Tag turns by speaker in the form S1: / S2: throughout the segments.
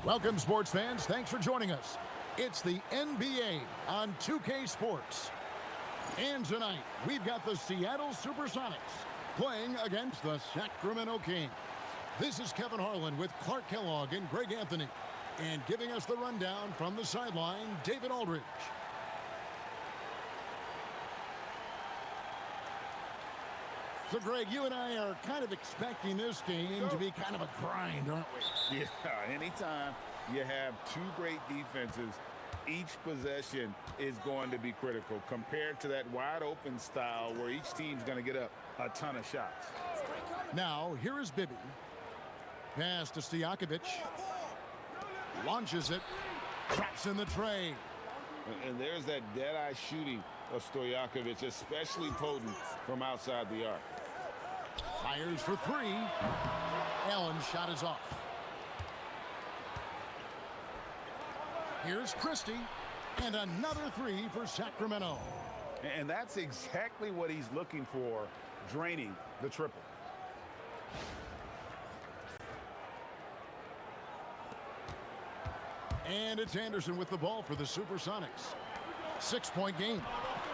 S1: Welcome, sports fans. Thanks for joining us. It's the NBA on 2K Sports. And tonight, we've got the Seattle Supersonics playing against the Sacramento Kings. This is Kevin Harlan with Clark Kellogg and Greg Anthony. And giving us the rundown from the sideline, David Aldridge. So, Greg, you and I are kind of expecting this game to be kind of a grind, aren't we?
S2: Yeah, anytime you have two great defenses, each possession is going to be critical compared to that wide-open style where each team's going to get up a ton of shots.
S1: Now, here is Bibby. Pass to Stojakovic. Launches it. Traps in the tray.
S2: And there's that dead-eye shooting of Stojakovic, especially potent from outside the arc.
S1: Fires for three. Allen's shot is off. Here's Christie. And another three for Sacramento.
S2: And that's exactly what he's looking for, draining the triple.
S1: And it's Anderson with the ball for the Supersonics. 6-point game.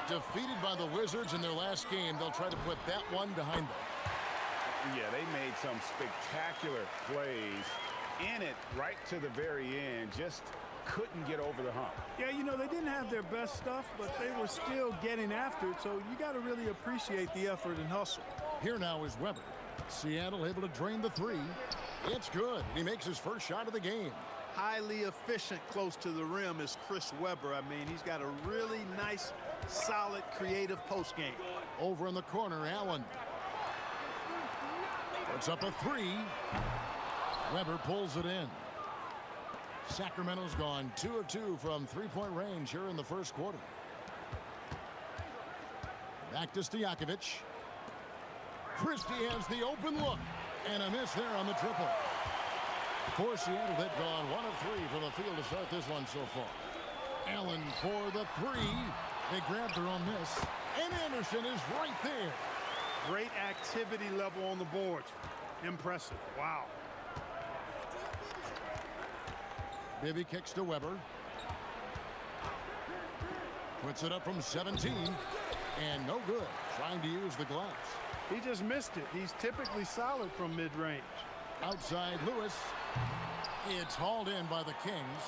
S1: Defeated by the Wizards in their last game, they'll try to put that one behind them.
S2: Yeah, they made some spectacular plays in it right to the very end. Just couldn't get over the hump.
S3: Yeah, you know, they didn't have their best stuff, but they were still getting after it, so you got to really appreciate the effort and hustle.
S1: Here now is Weber. Seattle able to drain the three. It's good. He makes his first shot of the game.
S3: Highly efficient close to the rim is Chris Weber. I mean, he's got a really nice, solid, creative post game.
S1: Over in the corner, Allen. Puts up a three. Weber pulls it in. Sacramento's gone 2 of 2 from three-point range here in the first quarter. Back to Stojakovic. Christie has the open look. And a miss there on the triple. For Seattle, they've gone 1 of 3 from the field to start this one so far. Allen for the three. They grabbed their own miss. And Anderson is right there.
S3: Great activity level on the boards. Impressive. Wow.
S1: Bibby kicks to Weber. Puts it up from 17. And no good. Trying to use the glass.
S3: He just missed it. He's typically solid from mid-range.
S1: Outside Lewis. It's hauled in by the Kings.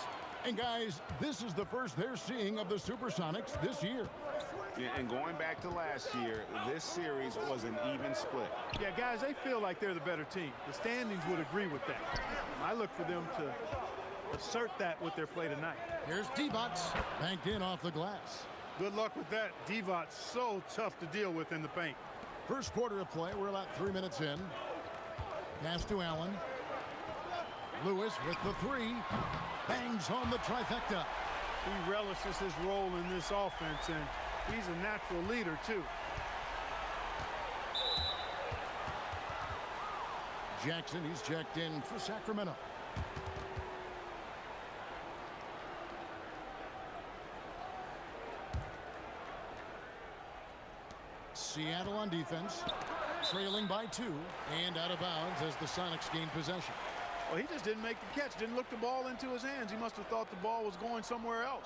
S1: And guys, this is the first they're seeing of the Supersonics this year.
S2: Yeah, and going back to last year, this series was an even split.
S3: Yeah, guys, they feel like they're the better team. The standings would agree with that. I look for them to assert that with their play tonight.
S1: Here's Divac, banked in off the glass.
S3: Good luck with that. Divac's so tough to deal with in the paint.
S1: First quarter of play, we're about 3 minutes in. Pass to Allen. Lewis with the three. Bangs home the trifecta.
S3: He relishes his role in this offense, and he's a natural leader, too.
S1: Jackson, he's checked in for Sacramento. Seattle on defense, trailing by 2 and out of bounds as the Sonics gain possession.
S3: Well, he just didn't make the catch, didn't look the ball into his hands. He must have thought the ball was going somewhere else.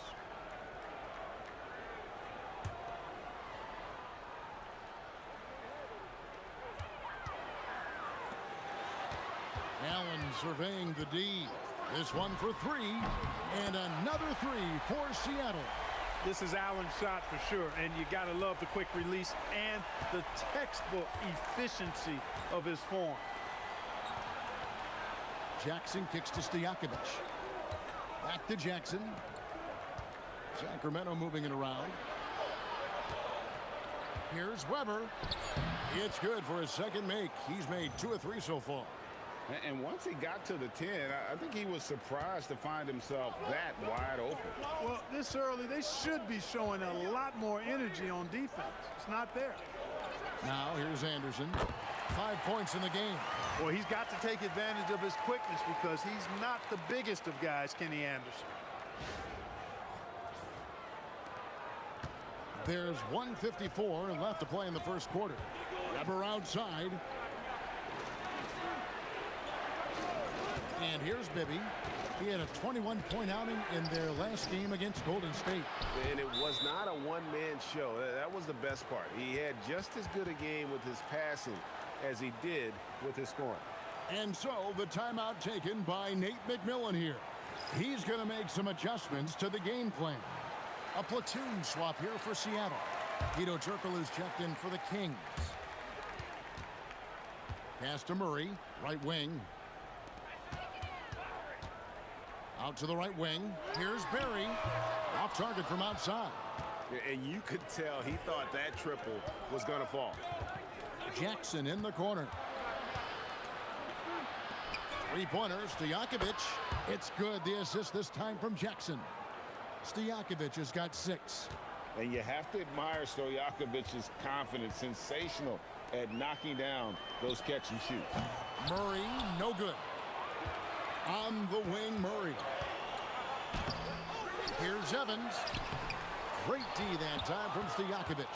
S1: Allen surveying the D. This one for 3 and another 3 for Seattle.
S3: This is Allen's shot for sure, and you got to love the quick release and the textbook efficiency of his form.
S1: Jackson kicks to Stojakovic. Back to Jackson. Sacramento moving it around. Here's Weber. It's good for his second make. He's made 2 of 3 so far.
S2: And once he got to the 10, I think he was surprised to find himself that wide open.
S3: Well, this early, they should be showing a lot more energy on defense. It's not there.
S1: Now here's Anderson. 5 points in the game.
S3: Well, he's got to take advantage of his quickness because he's not the biggest of guys, Kenny Anderson.
S1: There's 1:54 left to play in the first quarter. Weber outside. And here's Bibby. He had a 21-point outing in their last game against Golden State.
S4: And it was not a one-man show. That was the best part. He had just as good a game with his passing as he did with his scoring.
S1: And so the timeout taken by Nate McMillan here. He's going to make some adjustments to the game plan. A platoon swap here for Seattle. Guido Turkoglu is checked in for the Kings. Pass to Murray, right wing. Out to the right wing. Here's Barry. Off target from outside.
S4: And you could tell he thought that triple was going to fall.
S1: Jackson in the corner. Three-pointers, Stojakovic. It's good. The assist this time from Jackson. Stojakovic has got 6.
S2: And you have to admire Stojakovic's confidence. Sensational at knocking down those catch and shoots.
S1: Murray, no good. On the wing, Murray. Here's Evans. Great D that time from Stojakovic.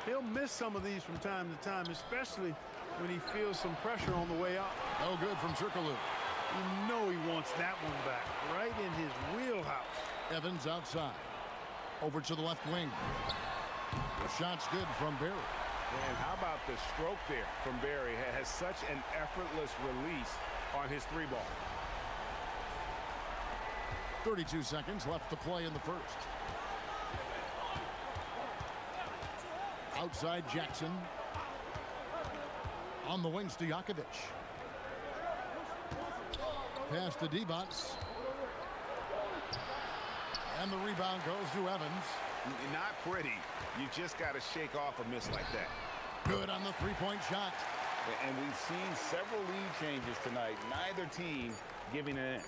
S3: He'll miss some of these from time to time, especially when he feels some pressure on the way out.
S1: No good from Turkoglu.
S3: You know he wants that one back, right in his wheelhouse.
S1: Evans outside. Over to the left wing. The shot's good from Barry.
S4: And how about the stroke there from Barry? Has such an effortless release on his three ball.
S1: 32 seconds left to play in the first. Outside Jackson. On the wing, Stojakovic. Pass to Divac. And the rebound goes to Evans.
S4: Not pretty. You just got to shake off a miss like that.
S1: Good on the three-point shot.
S2: And we've seen several lead changes tonight. Neither team giving an inch.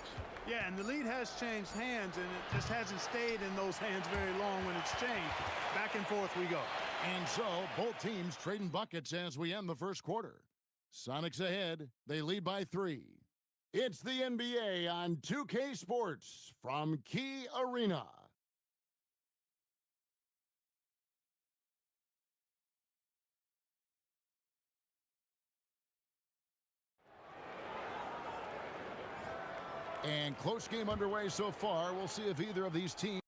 S3: Yeah, and the lead has changed hands, and it just hasn't stayed in those hands very long when it's changed. Back and forth we go.
S1: And so both teams trading buckets as we end the first quarter. Sonics ahead. They lead by 3. It's the NBA on 2K Sports from Key Arena. And close game underway so far. We'll see if either of these teams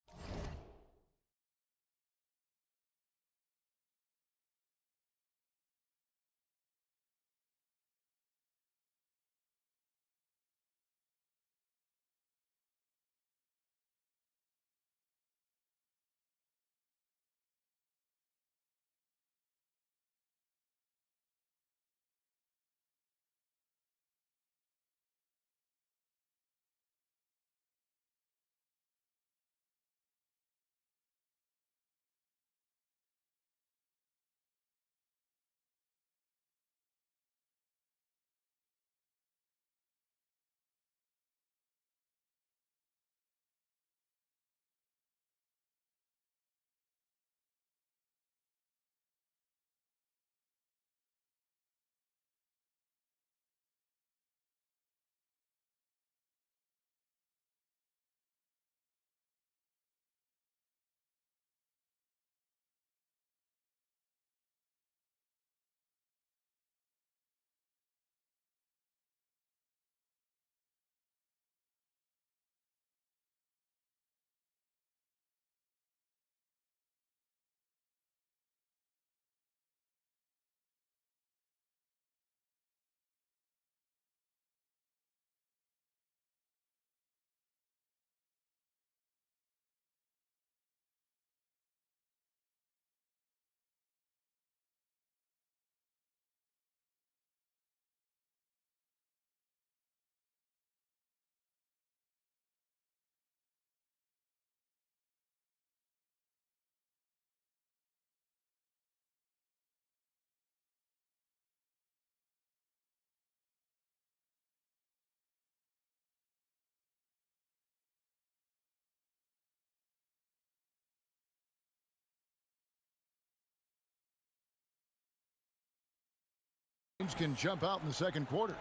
S1: can jump out in the second quarter.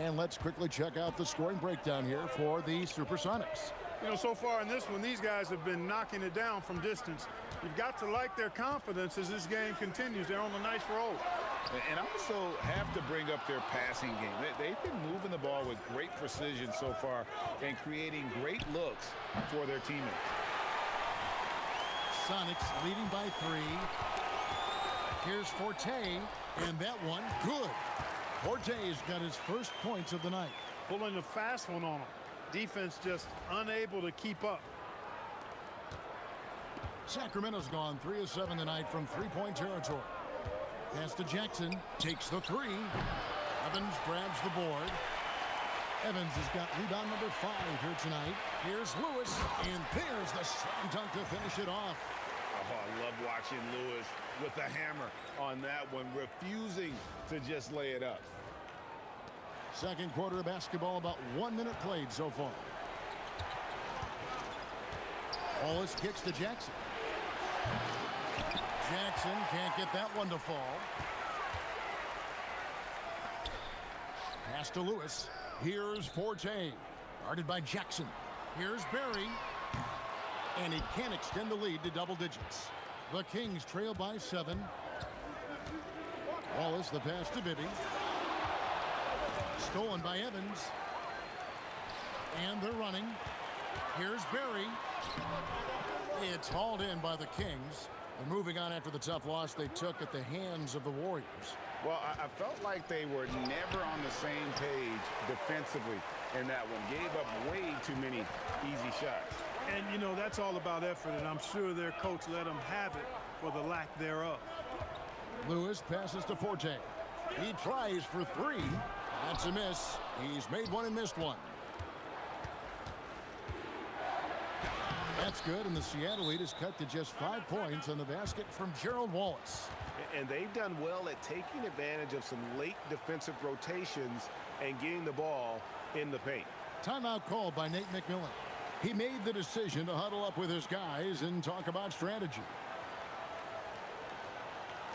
S1: And let's quickly check out the scoring breakdown here for the Supersonics.
S3: You know, so far in this one, these guys have been knocking it down from distance. You've got to like their confidence as this game continues. They're on a nice roll.
S2: And also have to bring up their passing game. They've been moving the ball with great precision so far and creating great looks for their teammates.
S1: Sonics leading by 3. Here's Forte, and that one good. Forte's got his first points of the night.
S3: Pulling a fast one on them. Defense just unable to keep up.
S1: Sacramento's gone 3 of 7 tonight from three-point territory. Pass to Jackson, takes the 3. Evans grabs the board. Evans has got rebound number 5 here tonight. Here's Lewis, and there's the slam dunk to finish it off.
S2: Oh, I love watching Lewis with the hammer on that one, refusing to just lay it up.
S1: Second quarter of basketball, about 1 minute played so far. Wallace kicks to Jackson. Jackson can't get that one to fall. Pass to Lewis. Here's Forte. Guarded by Jackson. Here's Barry. And he can't extend the lead to double digits. The Kings trail by 7. Wallace, the pass to Bibby. Stolen by Evans. And they're running. Here's Barry. It's hauled in by the Kings. They're moving on after the tough loss they took at the hands of the Warriors.
S2: Well, I felt like they were never on the same page defensively in that one. Gave up way too many easy shots.
S3: And, you know, that's all about effort, and I'm sure their coach let them have it for the lack thereof.
S1: Lewis passes to Forte. He tries for 3. That's a miss. He's made one and missed one. That's good, and the Seattle lead is cut to just 5 points on the basket from Gerald Wallace.
S4: And they've done well at taking advantage of some late defensive rotations and getting the ball in the paint.
S1: Timeout called by Nate McMillan. He made the decision to huddle up with his guys and talk about strategy.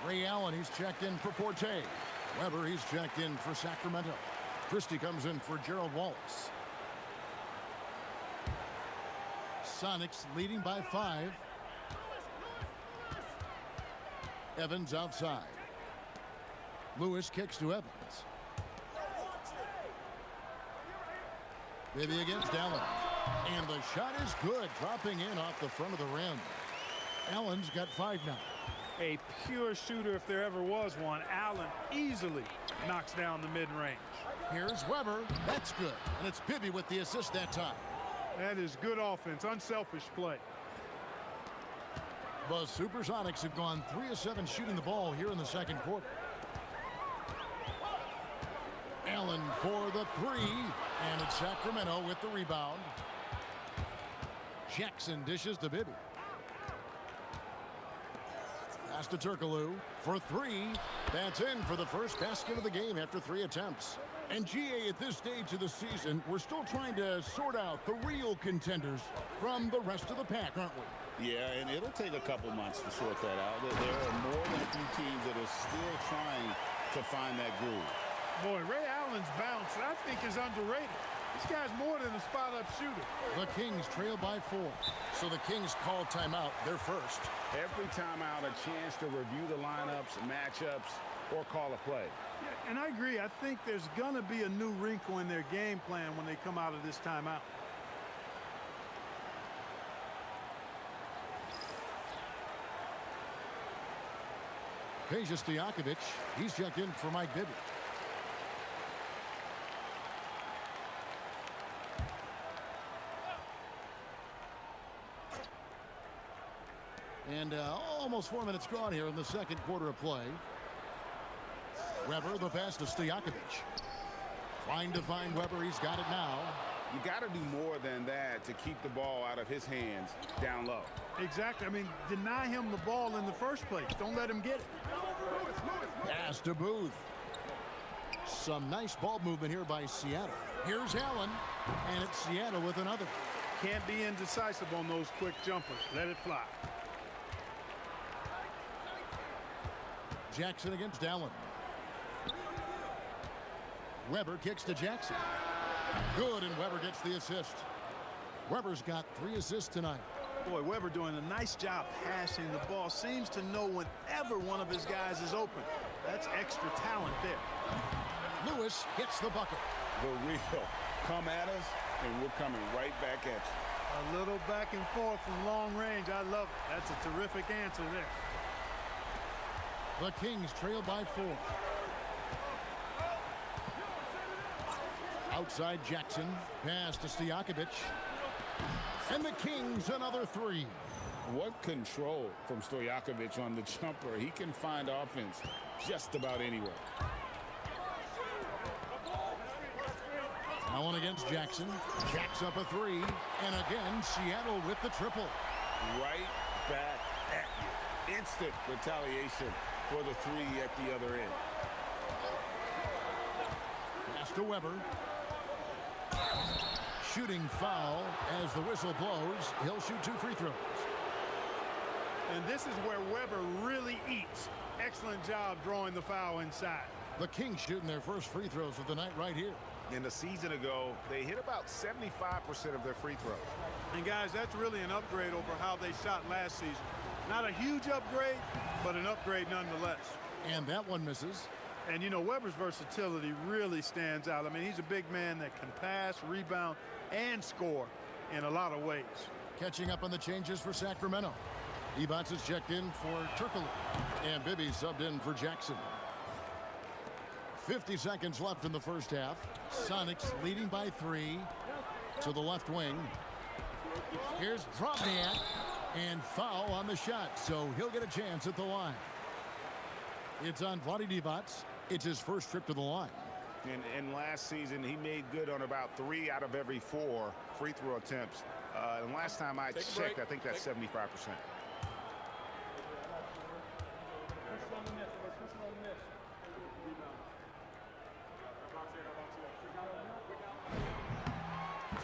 S1: Ray Allen, he's checked in for Forte. Weber, he's checked in for Sacramento. Christie comes in for Gerald Wallace. Sonics leading by 5. Evans outside. Lewis kicks to Evans. Bibby against Allen. And the shot is good, dropping in off the front of the rim. Allen's got 5 now.
S3: A pure shooter if there ever was one. Allen easily knocks down the mid-range.
S1: Here's Weber. That's good. And it's Bibby with the assist that time.
S3: That is good offense, unselfish play.
S1: The Supersonics have gone 3 of 7 shooting the ball here in the second quarter. Allen for the 3, and it's Sacramento with the rebound. Jackson dishes to Bibby. Pass to Turkoglu for 3. That's in for the first basket of the game after 3 attempts. And GA, at this stage of the season, we're still trying to sort out the real contenders from the rest of the pack, aren't we?
S2: Yeah, and it'll take a couple months to sort that out. There are more than a few teams that are still trying to find that groove.
S3: Boy, Ray Allen's bounce, I think, is underrated. This guy's more than a spot-up shooter.
S1: The Kings trail by 4. So the Kings call timeout. They're first.
S2: Every timeout, a chance to review the lineups, matchups, or call a play.
S3: Yeah, and I agree. I think there's going to be a new wrinkle in their game plan when they come out of this timeout.
S1: Peja Stojakovic, he's checked in for Mike Bibby. And almost 4 minutes gone here in the second quarter of play. Weber, the pass to Stojakovic. Trying to find Weber. He's got it now.
S2: You got to do more than that to keep the ball out of his hands down low.
S3: Exactly. I mean, deny him the ball in the first place. Don't let him get it.
S1: Pass to Booth. Some nice ball movement here by Seattle. Here's Allen, and it's Seattle with another.
S3: Can't be indecisive on those quick jumpers. Let it fly.
S1: Jackson against Allen. Weber kicks to Jackson. Good, and Weber gets the assist. Weber's got 3 assists tonight.
S3: Boy, Weber doing a nice job passing the ball. Seems to know whenever one of his guys is open. That's extra talent there.
S1: Lewis gets the bucket.
S2: The real come at us, and we're coming right back at you.
S3: A little back and forth from long range. I love it. That's a terrific answer there.
S1: The Kings trail by 4. Outside Jackson. Pass to Stojakovic. And the Kings another 3.
S2: What control from Stojakovic on the jumper. He can find offense just about anywhere.
S1: Allen against Jackson. Jacks up a 3. And again, Seattle with the triple.
S2: Right back at you. Instant retaliation for the 3 at the other end.
S1: Pass to Weber. Shooting foul as the whistle blows. He'll shoot 2 free throws.
S3: And this is where Weber really eats. Excellent job drawing the foul inside.
S1: The Kings shooting their first free throws of the night right here.
S4: In the season ago, they hit about 75% of their free throws.
S3: And guys, that's really an upgrade over how they shot last season. Not a huge upgrade, but an upgrade nonetheless.
S1: And that one misses.
S3: And you know, Weber's versatility really stands out. I mean, he's a big man that can pass, rebound, and score in a lot of ways.
S1: Catching up on the changes for Sacramento. Evans is checked in for Turkoglu. And Bibby subbed in for Jackson. 50 seconds left in the first half. Sonics leading by 3 to the left wing. Here's Drobniak. And foul on the shot, so he'll get a chance at the line. It's on Vlade Divac. It's his first trip to the line.
S4: And last season, he made good on about 3 out of every 4 free throw attempts. And last time I checked, I think that's 75%.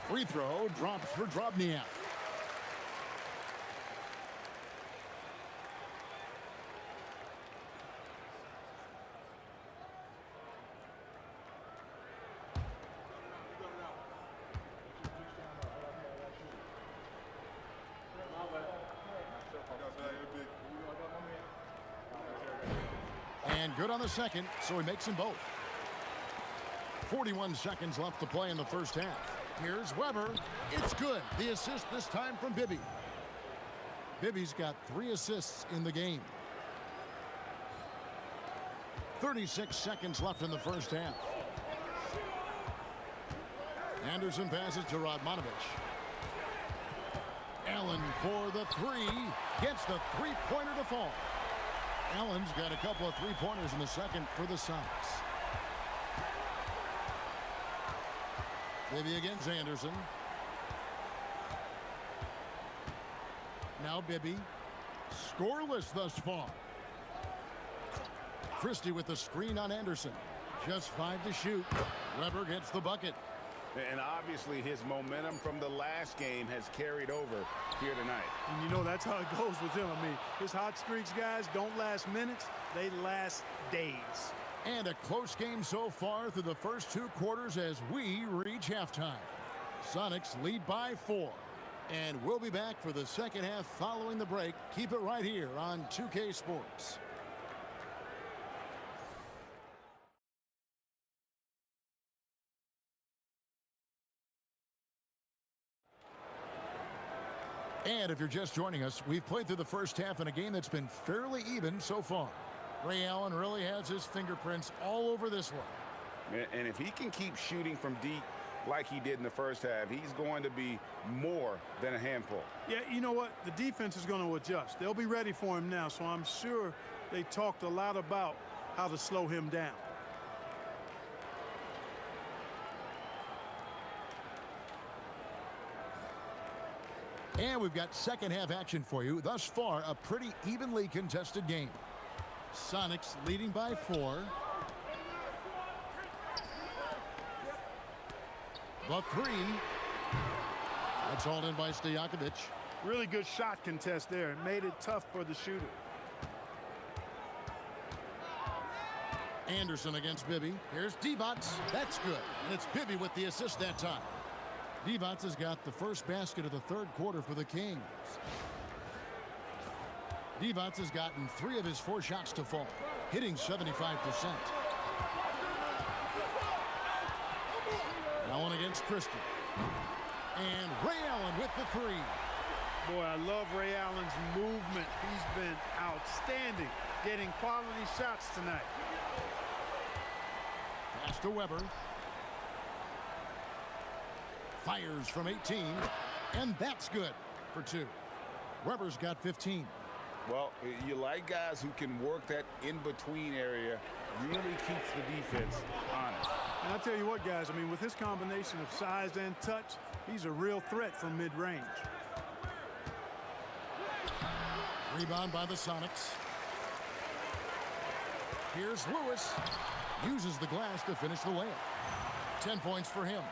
S1: Free throw drops for Drobniak. And good on the second, so he makes them both. 41 seconds left to play in the first half. Here's Weber. It's good. The assist this time from Bibby. Bibby's got 3 assists in the game. 36 seconds left in the first half. Anderson passes to Radmanovic. Allen for the 3. Gets the 3-pointer to fall. Allen's got a couple of 3-pointers in the second for the Sonics. Bibby against Anderson. Now Bibby. Scoreless thus far. Christie with the screen on Anderson. Just 5 to shoot. Weber gets the bucket.
S4: And obviously his momentum from the last game has carried over here tonight.
S3: And you know that's how it goes with him. I mean, his hot streaks, guys, don't last minutes. They last days.
S1: And a close game so far through the first 2 quarters as we reach halftime. Sonics lead by 4. And we'll be back for the second half following the break. Keep it right here on 2K Sports. And if you're just joining us, we've played through the first half in a game that's been fairly even so far. Ray Allen really has his fingerprints all over this one.
S4: And if he can keep shooting from deep like he did in the first half, he's going to be more than a handful.
S3: Yeah, you know what? The defense is going to adjust. They'll be ready for him now, so I'm sure they talked a lot about how to slow him down.
S1: And we've got second half action for you. Thus far, a pretty evenly contested game. Sonics leading by 4. The 3. That's hauled in by Stojakovic.
S3: Really good shot contest there. It made it tough for the shooter.
S1: Anderson against Bibby. Here's Divac. That's good. And it's Bibby with the assist that time. Divac has got the first basket of the third quarter for the Kings. Divac has gotten 3 of his 4 shots to fall, hitting 75%. Allen against Christie. And Ray Allen with the 3.
S3: Boy, I love Ray Allen's movement. He's been outstanding, getting quality shots tonight.
S1: Pass to Weber. Fires from 18, and that's good for 2. Weber's got 15.
S2: Well, you like guys who can work that in-between area, really keeps the defense honest.
S3: And I'll tell you what, guys, I mean, with his combination of size and touch, he's a real threat from mid-range.
S1: Rebound by the Sonics. Here's Lewis. Uses the glass to finish the layup. 10 points for him.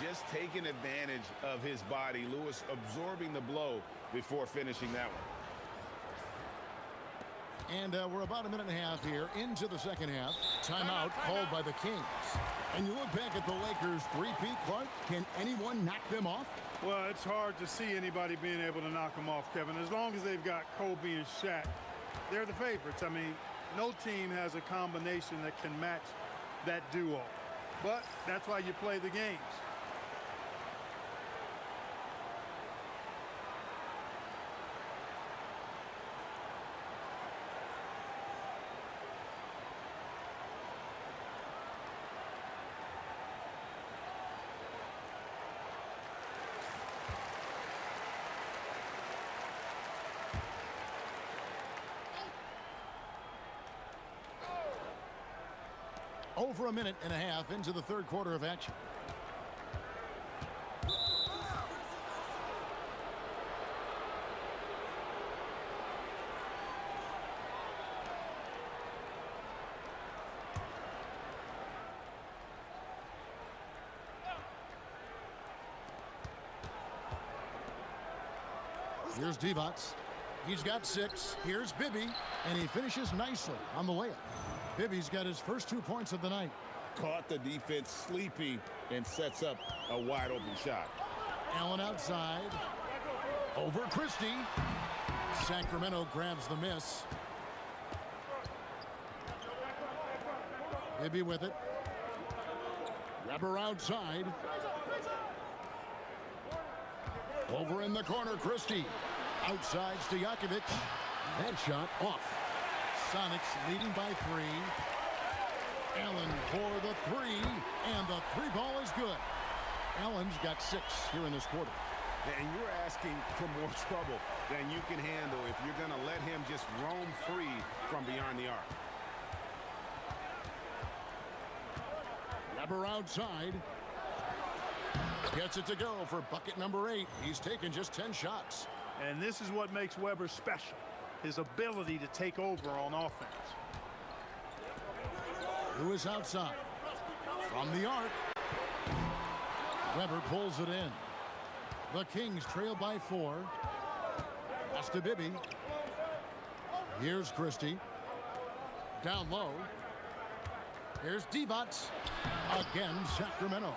S2: Just taking advantage of his body. Lewis absorbing the blow before finishing that one.
S1: And we're about a minute and a half here into the second half. Timeout called by the Kings. And you look back at the Lakers' three-peat, Clark. Can anyone knock them off?
S3: Well, it's hard to see anybody being able to knock them off, Kevin. As long as they've got Kobe and Shaq, they're the favorites. I mean, no team has a combination that can match that duo. But that's why you play the games.
S1: Over a minute and a half into the third quarter of action. Here's Divac. He's got 6. Here's Bibby, and he finishes nicely on the layup. Bibby's got his first 2 points of the night.
S2: Caught the defense sleeping and sets up a wide open shot.
S1: Allen outside. Over Christie. Sacramento grabs the miss. Bibby with it. Weber outside. Over in the corner, Christie. Outside Stojakovic. That shot off. Sonics leading by 3. Allen for the 3, and the 3 ball is good. Allen's got 6 here in this quarter.
S4: And you're asking for more trouble than you can handle if you're going to let him just roam free from beyond the arc.
S1: Weber outside. Gets it to go for bucket number 8. He's taken just 10 shots.
S3: And this is what makes Weber special. His ability to take over on offense.
S1: Lewis outside. From the arc. Weber pulls it in. The Kings trail by 4. Pass to Bibby. Here's Christie. Down low. Here's Divac. Again, Sacramento.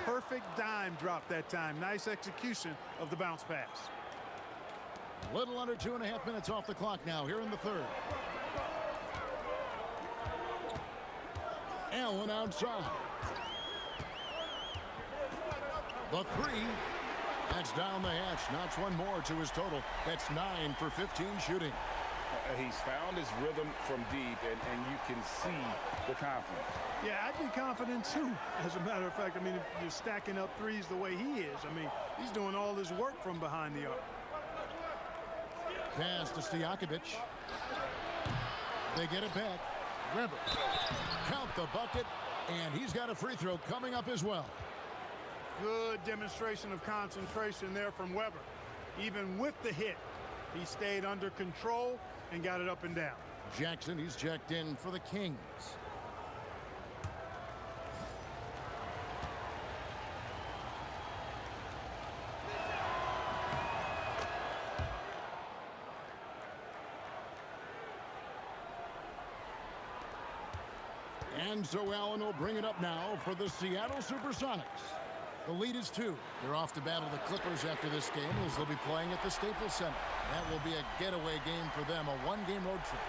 S3: Perfect dime drop that time. Nice execution of the bounce pass.
S1: A little under 2.5 minutes off the clock now here in the third. Allen outside. The 3. That's down the hatch. Knocks one more to his total. That's 9 for 15 shooting.
S2: He's found his rhythm from deep, and you can see the confidence.
S3: Yeah, I'd be confident too. As a matter of fact, I mean, if you're stacking up threes the way he is, I mean, he's doing all his work from behind the arc.
S1: Pass to Stojakovic. They get it back. Weber. Count the bucket, and he's got a free throw coming up as well.
S3: Good demonstration of concentration there from Weber. Even with the hit, he stayed under control and got it up and down.
S1: Jackson, he's checked in for the Kings. And so Allen will bring it up now for the Seattle Supersonics. The lead is 2. They're off to battle the Clippers after this game as they'll be playing at the Staples Center. That will be a getaway game for them, a one-game road trip.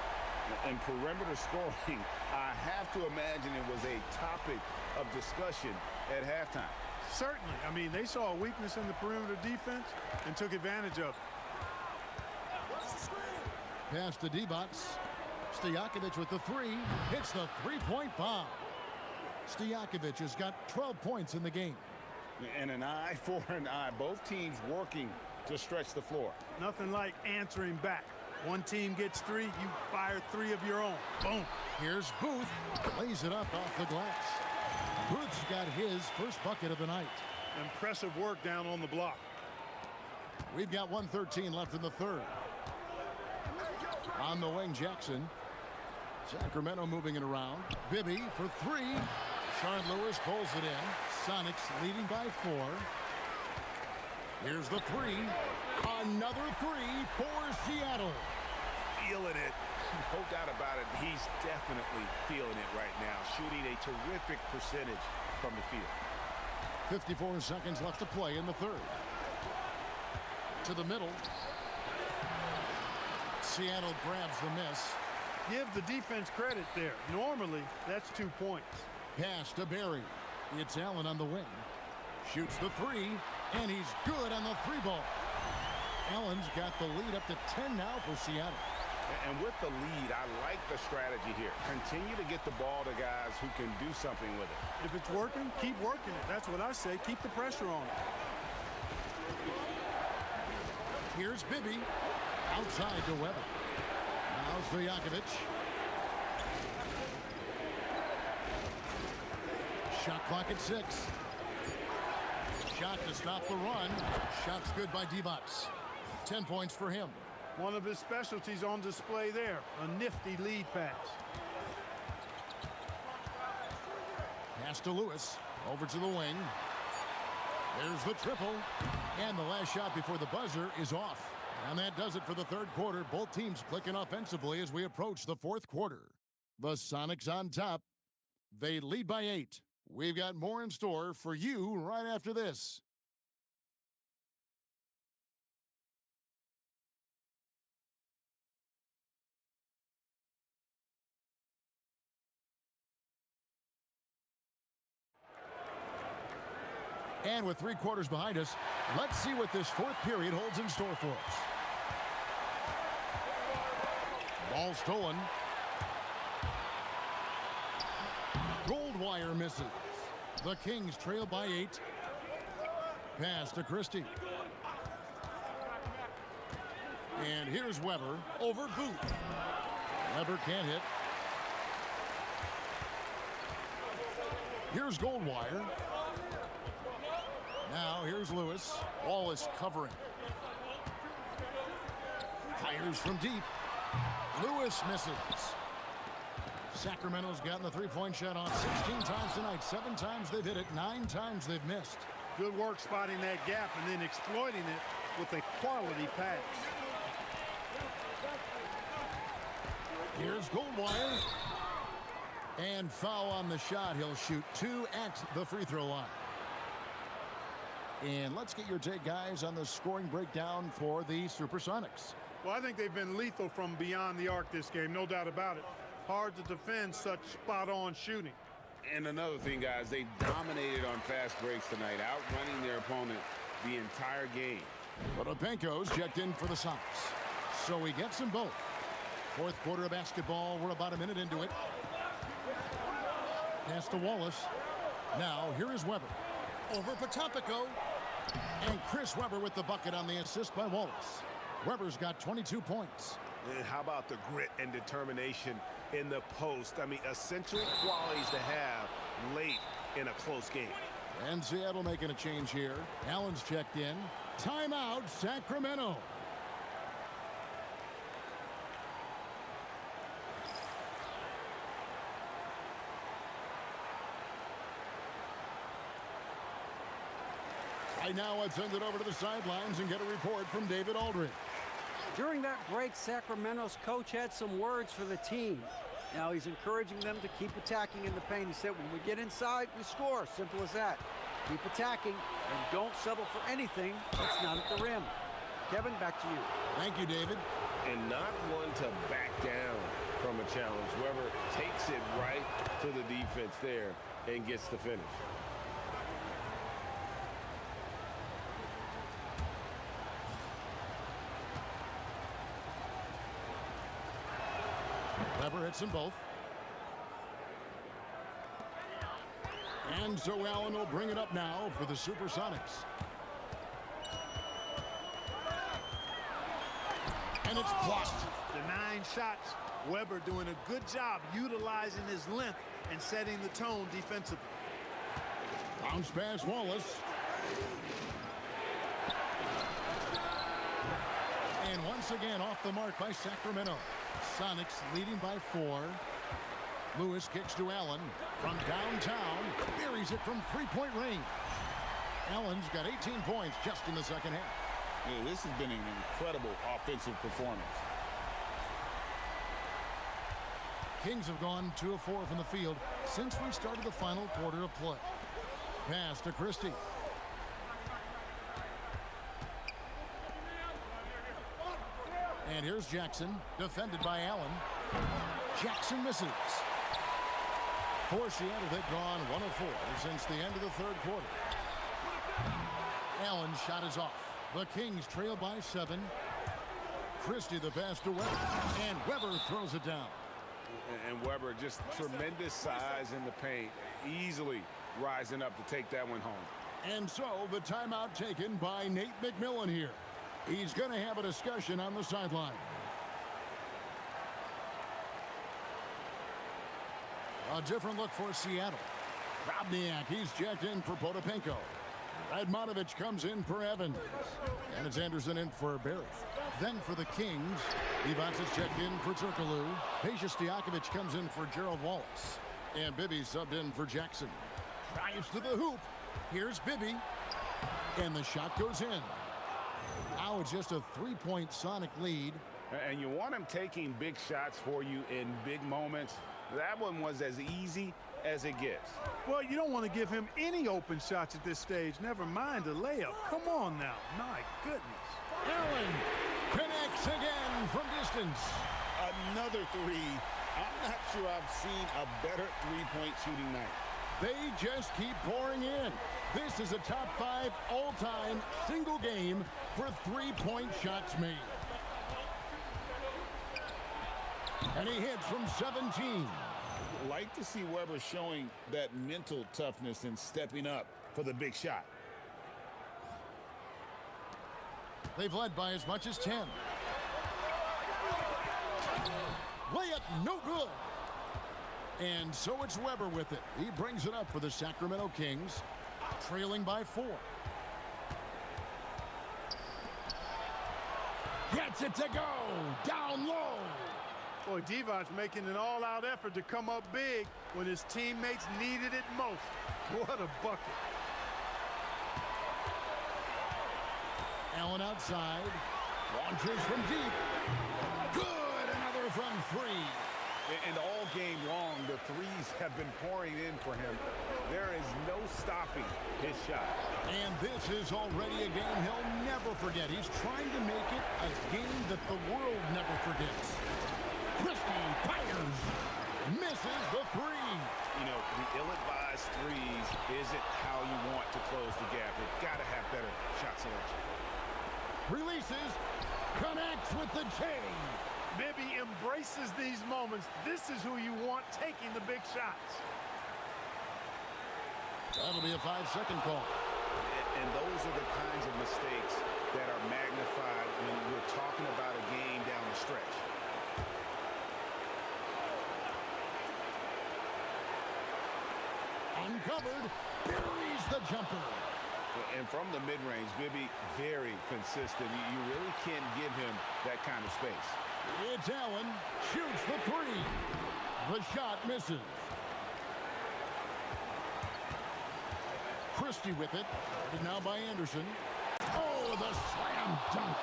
S2: And perimeter scoring, I have to imagine it was a topic of discussion at halftime.
S3: Certainly. I mean, they saw a weakness in the perimeter defense and took advantage of it.
S1: Pass to Divac. Stojakovic with the 3. Hits the three-point bomb. Stojakovic has got 12 points in the game.
S2: And an eye for an eye. Both teams working to stretch the floor.
S3: Nothing like answering back. One team gets 3, you fire 3 of your own. Boom.
S1: Here's Booth. Lays it up off the glass. Booth's got his first bucket of the night.
S3: Impressive work down on the block.
S1: We've got 1:13 left in the third. On the wing, Jackson. Sacramento moving it around. Bibby for 3. Sean Lewis pulls it in. Sonics leading by 4. Here's the 3. Another 3 for Seattle.
S4: Feeling it. No doubt about it. He's definitely feeling it right now. Shooting a terrific percentage from the field.
S1: 54 seconds left to play in the third. To the middle. Seattle grabs the miss.
S3: Give the defense credit there. Normally, that's 2 points.
S1: Pass to Barry. It's Allen on the wing. Shoots the 3, and he's good on the 3 ball. Allen's got the lead up to 10 now for Seattle.
S4: And with the lead, I like the strategy here. Continue to get the ball to guys who can do something with it.
S3: If it's working, keep working it. That's what I say. Keep the pressure on it.
S1: Here's Bibby. Outside to Weber. Now Stojakovic. Shot clock at 6. Shot to stop the run. Shot's good by Divac. 10 points for him.
S3: One of his specialties on display there. A nifty lead pass.
S1: Pass to Lewis. Over to the wing. There's the triple. And the last shot before the buzzer is off. And that does it for the third quarter. Both teams clicking offensively as we approach the fourth quarter. The Sonics on top. They lead by 8. We've got more in store for you right after this. And with 3 quarters behind us, let's see what this fourth period holds in store for us. Ball stolen. Goldwire misses. The Kings trail by 8. Pass to Christie. And here's Weber over Booth. Weber can't hit. Here's Goldwire. Now here's Lewis. Wallace covering. Fires from deep. Lewis misses. Sacramento's gotten the three-point shot on 16 times tonight. 7 times they've hit it. 9 times they've missed.
S3: Good work spotting that gap and then exploiting it with a quality pass.
S1: Here's Goldwire. And foul on the shot. He'll shoot 2 at the free throw line. And let's get your take, guys, on the scoring breakdown for the Supersonics.
S3: Well, I think they've been lethal from beyond the arc this game, no doubt about it. Hard to defend such spot-on shooting.
S2: And another thing, guys, they dominated on fast breaks tonight, outrunning their opponent the entire game.
S1: Potapenko's checked in for the Sonics. So he gets them both. Fourth quarter of basketball. We're about a minute into it. Pass to Wallace. Now, here is Weber. Over Potapenko. And Chris Weber with the bucket on the assist by Wallace. Weber's got 22 points.
S4: And how about the grit and determination in the post? I mean, essential qualities to have late in a close game.
S1: And Seattle making a change here. Allen's checked in. Timeout, Sacramento. Right now, let's send it over to the sidelines and get a report from David Aldridge.
S5: During that break, Sacramento's coach had some words for the team. Now he's encouraging them to keep attacking in the paint. He said, when we get inside, we score. Simple as that. Keep attacking and don't settle for anything that's not at the rim. Kevin, back to you.
S1: Thank you, David.
S4: And not one to back down from a challenge. Weber takes it right to the defense there and gets the finish.
S1: Weber hits them both. And so Allen will bring it up now for the Supersonics. And it's blocked.
S3: The 9 shots. Weber doing a good job utilizing his length and setting the tone defensively.
S1: Bounce pass Wallace. And once again off the mark by Sacramento. Sonics leading by 4. Lewis kicks to Allen from downtown. Buries it from three-point range. Allen's got 18 points just in the second half.
S2: Yeah, this has been an incredible offensive performance.
S1: Kings have gone 2 of 4 from the field since we started the final quarter of play. Pass to Christie. And here's Jackson, defended by Allen. Jackson misses. For Seattle, they've gone 1 of 4 since the end of the third quarter. Allen's shot is off. The Kings trail by 7. Christie the pass to Weber. And Weber throws it down.
S4: And Weber just tremendous size in the paint. Easily rising up to take that one home.
S1: And so the timeout taken by Nate McMillan here. He's going to have a discussion on the sideline. A different look for Seattle. Krabniak, he's checked in for Potapenko. Radmanovich comes in for Evans. And it's Anderson in for Barry. Then for the Kings, Evans is checked in for Turkoglu. Peja Stojakovic comes in for Gerald Wallace. And Bibby subbed in for Jackson. Drives to the hoop. Here's Bibby. And the shot goes in. Now it's just a 3-point Sonic lead.
S2: And you want him taking big shots for you in big moments. That one was as easy as it gets.
S3: Well, you don't want to give him any open shots at this stage. Never mind a layup. Come on now. My goodness.
S1: Allen connects again from distance.
S2: Another 3. I'm not sure I've seen a better three-point shooting night.
S1: They just keep pouring in. This is a top 5 all-time single game for 3-point shots made. And he hits from 17.
S2: Like to see Weber showing that mental toughness and stepping up for the big shot.
S1: They've led by as much as 10. Layup no good. And so it's Weber with it. He brings it up for the Sacramento Kings, trailing by 4. Gets it to go. Down low.
S3: Boy, Devon's making an all-out effort to come up big when his teammates needed it most. What a bucket.
S1: Allen outside. Launches from deep. Good. Another from 3.
S2: And all game long, the threes have been pouring in for him. There is no stopping his shot.
S1: And this is already a game he'll never forget. He's trying to make it a game that the world never forgets. Christie fires. Misses the 3.
S2: You know, the ill-advised threes isn't how you want to close the gap. You've got to have better shot selection.
S1: Releases. Connects with the chain.
S3: Bibby embraces these moments. This is who you want taking the big shots.
S1: That'll be a 5-second call.
S2: And those are the kinds of mistakes that are magnified when we're talking about a game down the stretch.
S1: Uncovered. Buries the jumper.
S2: And from the mid-range, Bibby, very consistent. You really can't give him that kind of space.
S1: It's Allen. Shoots the 3. The shot misses. Christie with it. And now by Anderson. Oh, the slam dunk.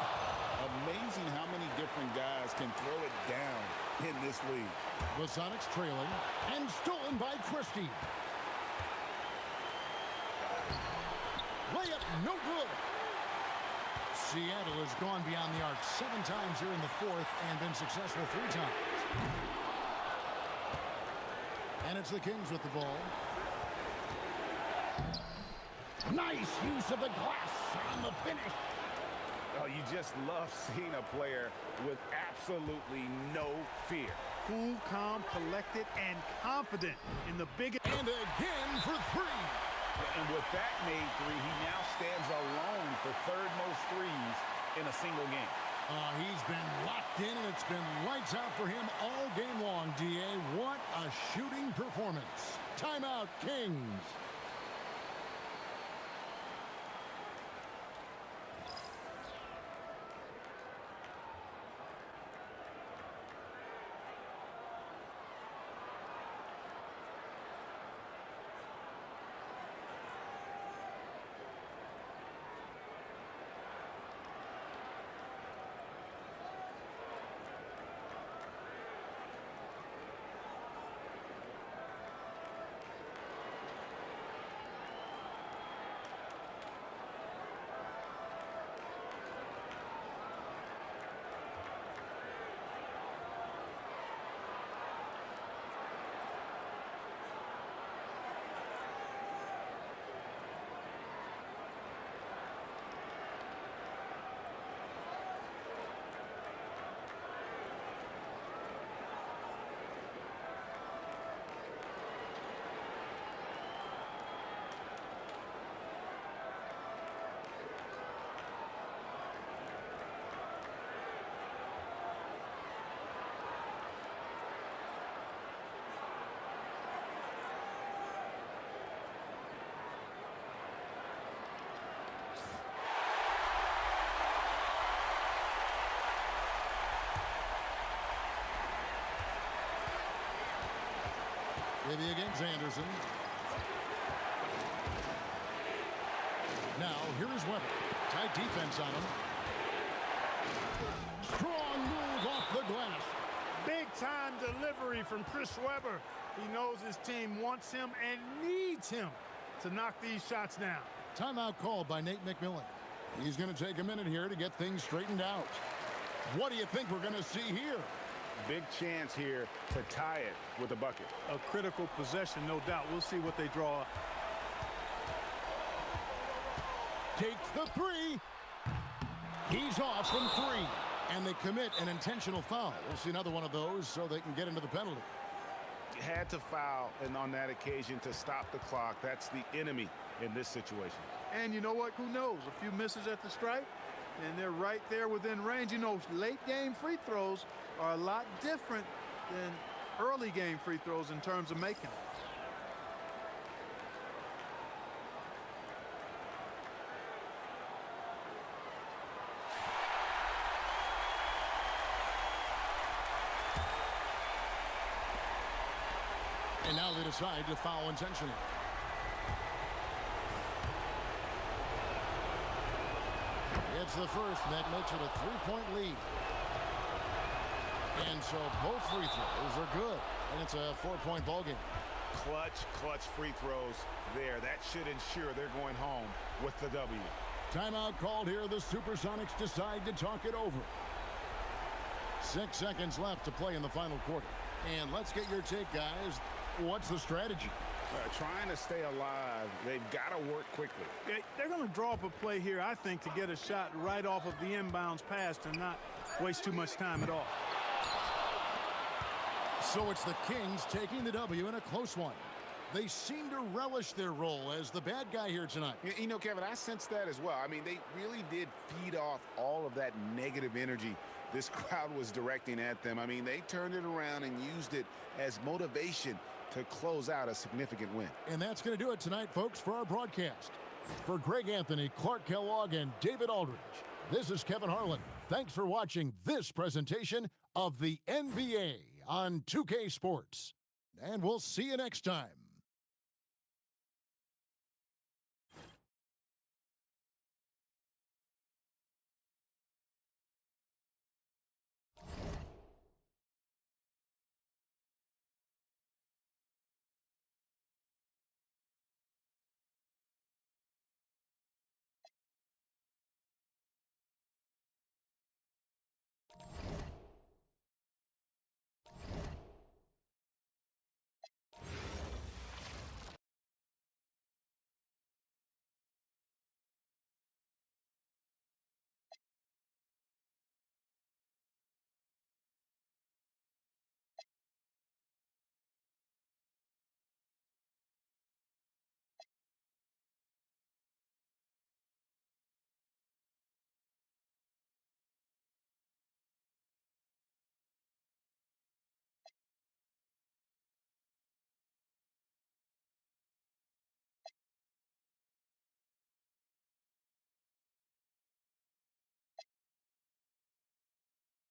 S2: Amazing how many different guys can throw it down in this league.
S1: The Sonics trailing. And stolen by Christie. Layup, no good. Seattle has gone beyond the arc 7 times here in the fourth and been successful 3 times. And it's the Kings with the ball. Nice use of the glass on the finish.
S2: Oh, you just love seeing a player with absolutely no fear.
S3: Cool, calm, collected, and confident in the big.
S1: And again for 3.
S2: And with that made 3, he now stands alone for third most threes in a single game.
S1: He's been locked in, and it's been lights out for him all game long, D.A. What a shooting performance. Timeout, Kings. Maybe against Anderson. Now, here is Weber. Tight defense on him. Strong move off the glass.
S3: Big-time delivery from Chris Webber. He knows his team wants him and needs him to knock these shots down.
S1: Timeout called by Nate McMillan. He's going to take a minute here to get things straightened out. What do you think we're going to see here?
S2: Big chance here to tie it with a bucket.
S3: A critical possession, no doubt. We'll see what they draw.
S1: Takes the 3. He's off from 3. And they commit an intentional foul. We'll see another one of those so they can get into the penalty.
S2: Had to foul and on that occasion to stop the clock. That's the enemy in this situation.
S3: And you know what? Who knows? A few misses at the stripe, and they're right there within range. You know, late game free throws are a lot different than early game free throws in terms of making them.
S1: And now they decide to foul intentionally. It's the first, and that makes it a 3-point lead. And so both free throws are good, and it's a 4-point ballgame.
S2: Clutch free throws there. That should ensure they're going home with the W.
S1: Timeout called here. The Supersonics decide to talk it over. 6 seconds left to play in the final quarter. And let's get your take, guys. What's the strategy?
S2: Trying to stay alive. They've got to work quickly.
S3: They're going to draw up a play here, I think, to get a shot right off of the inbounds pass and not waste too much time at all.
S1: So it's the Kings taking the W in a close one. They seem to relish their role as the bad guy here tonight.
S2: You know, Kevin, I sense that as well. I mean, they really did feed off all of that negative energy this crowd was directing at them. I mean, they turned it around and used it as motivation to close out a significant win.
S1: And that's going to do it tonight, folks, for our broadcast. For Greg Anthony, Clark Kellogg, and David Aldridge, this is Kevin Harlan. Thanks for watching this presentation of the NBA on 2K Sports. And we'll see you next time.